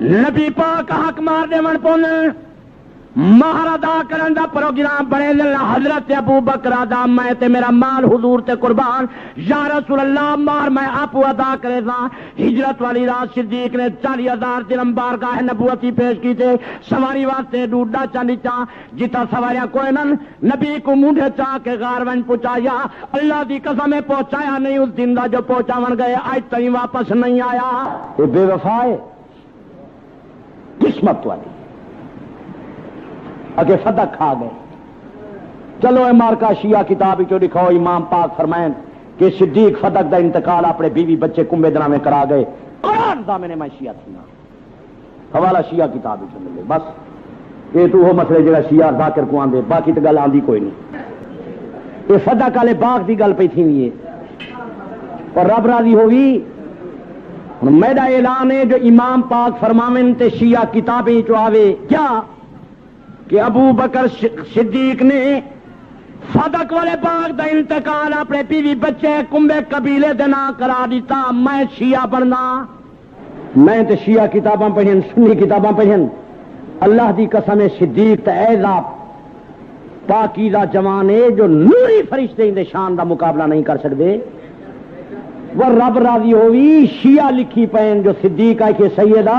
نبی پاک حق مار دے من پون مہر ادا کرن دا پروگرام بنے حضرت ابو بکر دا میں تے میرا مال حضور تے قربان یا رسول اللہ مار میں آپ ادا کرے دا ہجرت والی رات صدیق نے 40,000 درہم بارگاہ نبوتی پیش کی تھے سواری واسطے ڈوڈا چاندی چا جتا سواریاں کوئی نن نبی کو مونڈے چا کے غار ون پہنچایا اللہ دی قسم پہنچایا نہیں اس دن دا جو پہنچاون گئے آج تک واپس نہیں آیا یہ بے وفا ہے قسمت والی اگے صدق کھا گئے چلو اے مارکا شیعہ کتاب جو لکھو امام پاک فرمائیں کہ صدیق صدق دا انتقال اپنے بیوی بچے کنبے دنا میں کرا گئے قرآن دا میں نے میں شیعہ تھی حوالہ شیعہ کتاب جو ملے بس یہ تو وہ مسئلے جگہ شیعہ ذاکر کو آندے باقی تو گل آندی کوئی نہیں یہ صدق والے باغ دی گل پہ تھی ہوئی ہے اور رب راضی ہوگی میرا اعلان ہے جو امام پاک فرماویں تے شیعہ کتابیں جو آوے کیا کہ ابو بکر صدیق نے صدق والے باغ دا انتقال اپنے بیوی بچے کنبے قبیلے دے نا کرا دیتا میں شیعہ بننا میں تے شیعہ کتاباں پڑھیں سنی کتاباں پڑھیں اللہ دی قسم صدیق تے ایزا پاکیزہ جوان ہے جو نوری فرشتے دے شان دا مقابلہ نہیں کر سکتے وہ رب راضی ہوئی شیعہ لکھی پین جو صدیق ہے کہ سیدہ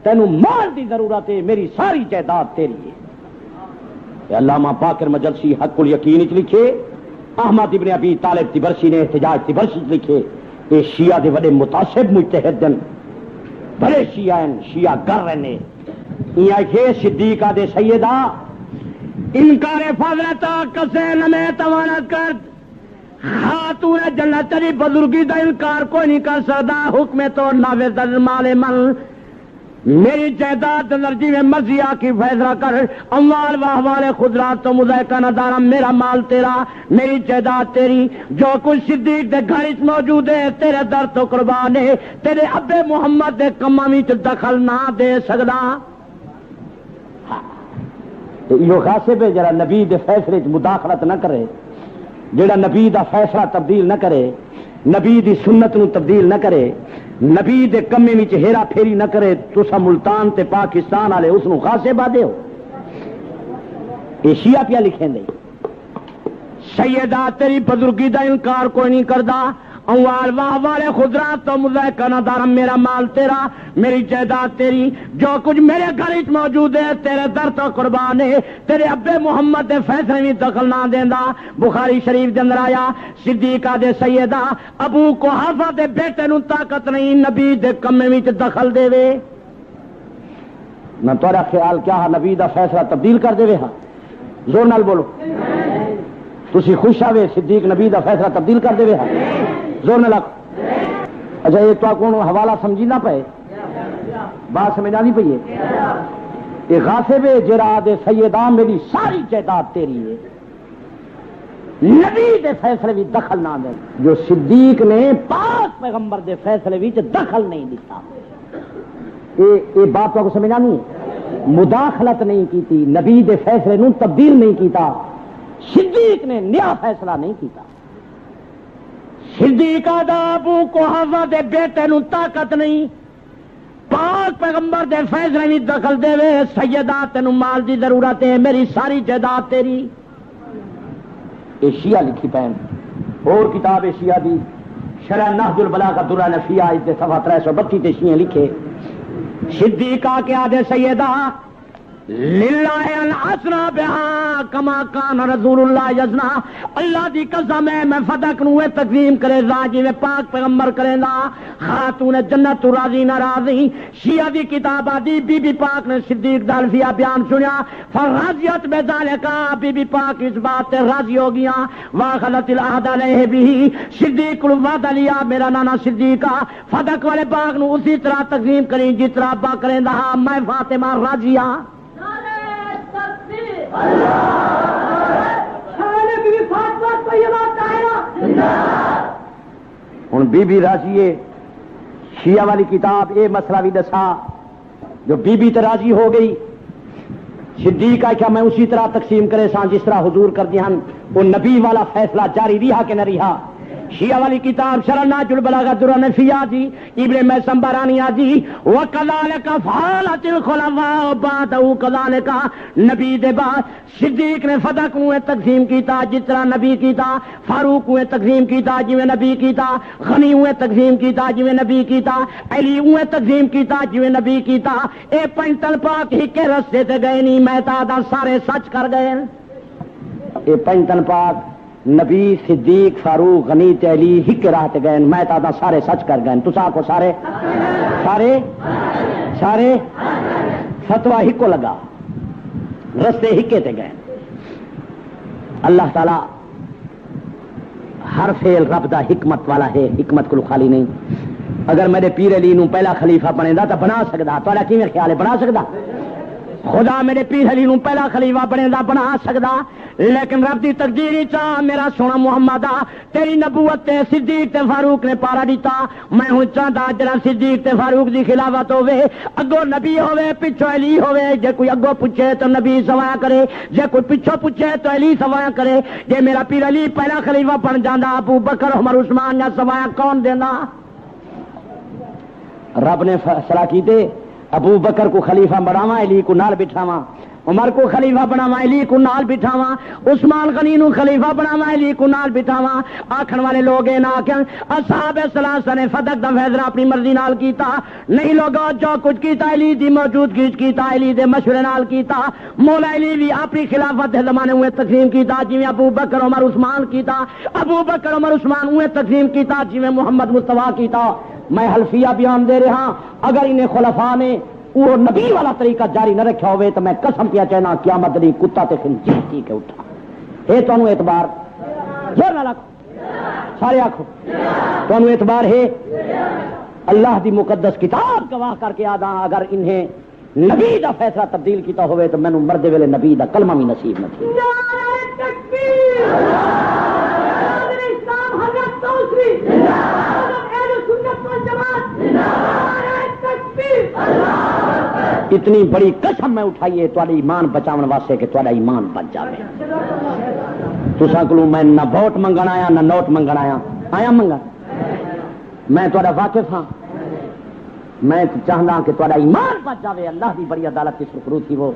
تینوں مال دی ضرورت ہے میری ساری جائیداد تیری ہے علامہ باقر مجلسی حق الیقین لکھے احمد ابن ابی طالب تبرسی نے احتجاج تبرسی لکھے یہ شیعہ دے بڑے متعصب مجتہدن بڑے شیعہ ہیں شیعہ گر رہنے یہ کہ صدیقہ دے سیدہ انکار فضلت کسے نمے توانت کرد خاتون جنت تری بزرگی دا انکار کوئی نہیں کر سکتا حکم تو نافذ مال من میری جائیداد درجی میں مرضی کی فیصلہ کر اموال واہوال خضرات تو مذائقہ نہ دارا میرا مال تیرا میری جائیداد تیری جو کچھ صدیق دے گھر موجود ہے تیرے در تو قربان ہے تیرے ابے محمد دے کماں وچ دخل نہ دے سکدا یہ غاصب ہے جڑا نبی دے فیصلے وچ مداخلت نہ کرے جڑا نبی دا فیصلہ تبدیل نہ کرے نبی دی سنت نو تبدیل نہ کرے نبی دے کمے وچ ہیرا پھیری نہ کرے تسا ملتان تے پاکستان والے اس نو غاصب آدے ہو یہ شیعہ پیا لکھیں دے سیدہ تیری بزرگی دا انکار کوئی نہیں کردا اموال واہ والے خضرات تو مذائقہ نہ دارم میرا مال تیرا میری جائیداد تیری جو کچھ میرے گھر وچ موجود ہے تیرے در تو قربان ہے تیرے ابے محمد دے فیصلے میں دخل نہ دیندا بخاری شریف دے اندر آیا صدیقہ دے سیدہ ابو قحافہ دے بیٹے نو طاقت نہیں نبی دے کمے وچ دخل دے وے نہ تیرا خیال کیا نبی دا فیصلہ تبدیل کر دے وے ہاں زور نال بولو تسی خوش آوے صدیق نبی دا فیصلہ تبدیل کر دے وے ہاں زور نہ لگ اچھا یہ تو کون حوالہ سمجھی نہ پے بات سمجھ نہیں پئی ہے یہ غاصب ہے جرا دے سیدہ میری ساری جائیداد تیری ہے نبی دے فیصلے بھی دخل نہ دے جو صدیق نے پاک پیغمبر دے فیصلے بھی دخل نہیں دیتا یہ بات کو سمجھا نہیں ہے مداخلت نہیں کی تھی نبی دے فیصلے نو تبدیل نہیں کیتا صدیق نے نیا فیصلہ نہیں کیتا صدیقہ دا ابو قحافہ دے بیٹے نو طاقت نہیں پاک پیغمبر دے فیصلے نہیں دخل دے وے سیدہ تینوں مال دی ضرورت ہے میری ساری جائیداد تیری یہ شیعہ لکھی پین اور کتاب شیعہ دی شرح نہج البلاغہ درہ نفیہ اس دے صفحہ 332 تے شیعہ لکھے صدیقہ کے آدھے سیدہ للہ ان اسنا بہا کما کان رسول اللہ یزنا اللہ دی قسم ہے میں صدق نو تقسیم کرے راجی میں پاک پیغمبر کرے نا خاتون جنت راضی ناراضی شیعہ دی کتاب دی بی بی پاک نے صدیق دالفیہ بیان سنیا فراضیت بے ذالکا بی بی پاک اس بات تے راضی ہو گیا واخلت العہد علیہ بھی صدیق الوعدہ لیا میرا نانا صدیقہ صدق والے پاک نو اسی طرح تقسیم کریں جس طرح ابا کریں دا میں فاطمہ راضی ہاں ہوں بی بی راضی شیعہ والی کتاب یہ مسئلہ بھی دسا جو بی بی تو راضی ہو گئی صدیق کیا میں اسی طرح تقسیم کرے سا جس طرح حضور کر دیا وہ نبی والا فیصلہ جاری رہا کہ نہ رہا شیعہ والی کتاب شرح ناج البلاغۃ النفیہ جی ابن میثم برانیہ جی وکذالک فعلت الخلفاء بعد کذالک نبی دے بعد صدیق نے فتح کو تقسیم کیتا جس طرح نبی کیتا، فاروق کو تقسیم کیتا جویں نبی کیتا، غنی ہوئے تقسیم کیتا جویں نبی کیتا، علی ہوئے تقسیم کیتا جویں نبی کیتا۔ اے پنجتن پاک ہی کے رستے تے گئے نہیں، میں تا سارے سچ کر گئے۔ اے پنجتن پاک نبی صدیق فاروق غنی تے علی ہک راہ تے گئے، میں تا سارے سچ کر گئے۔ تساں کو سارے سارے سارے فتوا ہکو لگا، رستے ہکے تے گئے۔ اللہ تعالی ہر فعل رب دا حکمت والا ہے، حکمت کو خالی نہیں۔ اگر میرے پیر علی نو پہلا خلیفہ بنے دا تو بنا سکدا، تہاڈا کیویں خیال ہے بنا سکدا؟ خدا میرے پیر علی نو پہلا خلیفہ بنے دا بنا سکدا، لیکن رب دی تقدیر چاہ میرا سونا محمد تیری نبوت تے صدیق تے فاروق نے پارا دیتا۔ میں ہوں چاہتا جڑا صدیق تے فاروق دی خلافت ہوے، اگوں نبی ہوے پچھو علی ہوے، جے کوئی اگوں پوچھے تو نبی سوایا کرے، جے کوئی پچھو پوچھے تو علی سوایا کرے۔ جے میرا پیر علی پہلا خلیفہ بن جاندا، ابو بکر عمر عثمان یا سوایا کون دینا؟ رب نے فیصلہ کیتے ابو بکر کو خلیفہ بناواں، علی کو نال بٹھاواں، عمر کو خلیفہ بناواں، علی کو نال بٹھاواں، عثمان غنی نو خلیفہ بناواں، علی کو نال بٹھاواں۔ آکھن والے لوگ اے نہ آکھن اصحاب ثلاثہ نے فتح دا فیصلہ اپنی مرضی نال کیتا، نہیں لوگو جو کچھ کیتا علی دی موجودگی کیتا، علی دے مشورے نال کیتا۔ مولا علی بھی اپنی خلافت دے زمانے ہوئے تقسیم کیتا جویں ابو بکر عمر عثمان کیتا، ابو بکر عمر عثمان ہوئے تقسیم کیتا جویں محمد مصطفیٰ کیتا۔ میں حلفیہ بیان دے رہا، اگر انہیں خلفاء نے وہ نبی والا طریقہ جاری نہ رکھا ہوئے تو میں قسم پیا کہنا قیامت دی کتا تے خنزیر تھی کہ اٹھا۔ اے تانوں اعتبار زور نہ رکھو، سارے آکھو تانوں اعتبار ہے؟ اللہ دی مقدس کتاب گواہ کر کے آدھا اگر انہیں نبی دا فیصلہ تبدیل کیتا ہوئے تو مینوں مردے ویلے نبی دا کلمہ بھی نصیب نہ تھی۔ اتنی بڑی قسم میں اٹھائی ہے تہاڈا ایمان بچاون واسطے کہ تہاڈا ایمان بچ جاوے۔ تساں کولوں میں نہ ووٹ منگن آیا نہ نوٹ منگن آیا منگن، میں تہاڈا واقف ہاں، میں چاہنا کہ تہاڈا ایمان بچ جاوے۔ اللہ دی بڑی عدالت کی سرخرو تھی وہ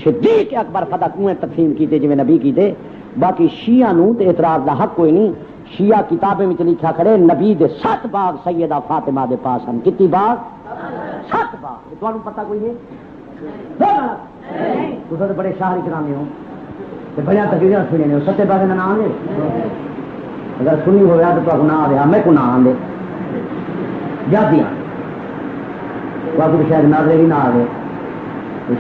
صدیق اکبر فتح کنویں تقسیم کیتے جویں نبی کیتے۔ باقی شیعہ نو تے اعتراض دا حق کوئی نہیں۔ شیعہ کتابیں میں لکھا کھڑے نبی دے 7 باغ سیدہ فاطمہ دے پاس ہیں۔ کتنی باغ؟ 7 باغ۔ تمہیں پتہ کوئی ہے؟ تساں تے بڑے شاعری کرانے ہو تے بڑے تقریراں سننے ہو، 7 باغ دا نام لے اگر سنی ہویا تو تہاڈا نام آیا، میں کو نام آندے یادیاں کوئی شاید ناظرے ہی نہ آوے،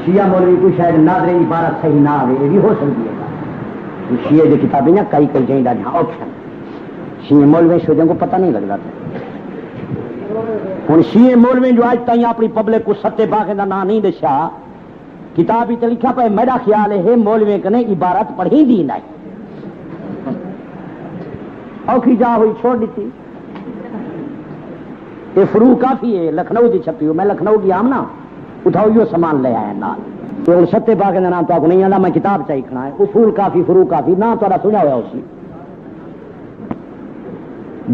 شیعہ مولوی کوئی شاید ناظرے عبارت صحیح نہ آوے، یہ بھی ہو سکتی ہے۔ شیعہ دی کتابیں نا کئی جائیں دا آپشن شیعہ مولوی شوجوں کو پتہ نہیں لگتا تھا۔ ہوں شیعہ مولوی جو آج تائیں اپنی پبلک کو 7 باغ کا نام نہیں دسیا، کتاب ہی لکھا پہ میرا خیال ہے مولوی کنے عبارت پڑھی دی نہیں، اوکھی جا ہوئی چھوڑ دیتی۔ یہ فروغ کافی ہے، لکھنؤ کی چھپی ہو، میں لکھنؤ کی آم نا اٹھاؤ یہ سامان لے آیا نال۔ تو ہوں 7 باغ کا نام تو نہیں آتا، میں کتاب چاہیے کھنا ہے، اصول کافی فروغ کافی نہ تو سنا ہوا اسی۔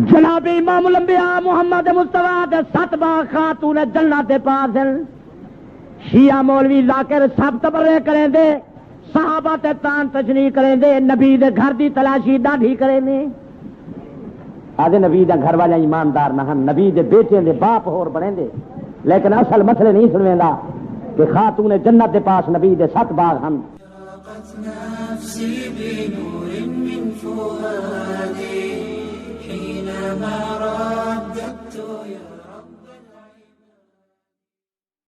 جناب امام الانبیاء محمد مصطفیٰ دے 7 باغ خاتون جنت دے پاس ہیں۔ شیعہ مولوی ذاکر سب تبرے کریں دے، صحابہ تے تان تشریح کریں دے، نبی دے گھر دی تلاشی ڈاڈھی کریں دے۔ آدھے نبی دا گھر والے ایماندار نہ ہن، نبی دے بیٹے دے باپ ہور بنے دے، لیکن اصل مسئلے نہیں سنویندا کہ خاتون جنت دے پاس نبی دے 7 باغ ہن۔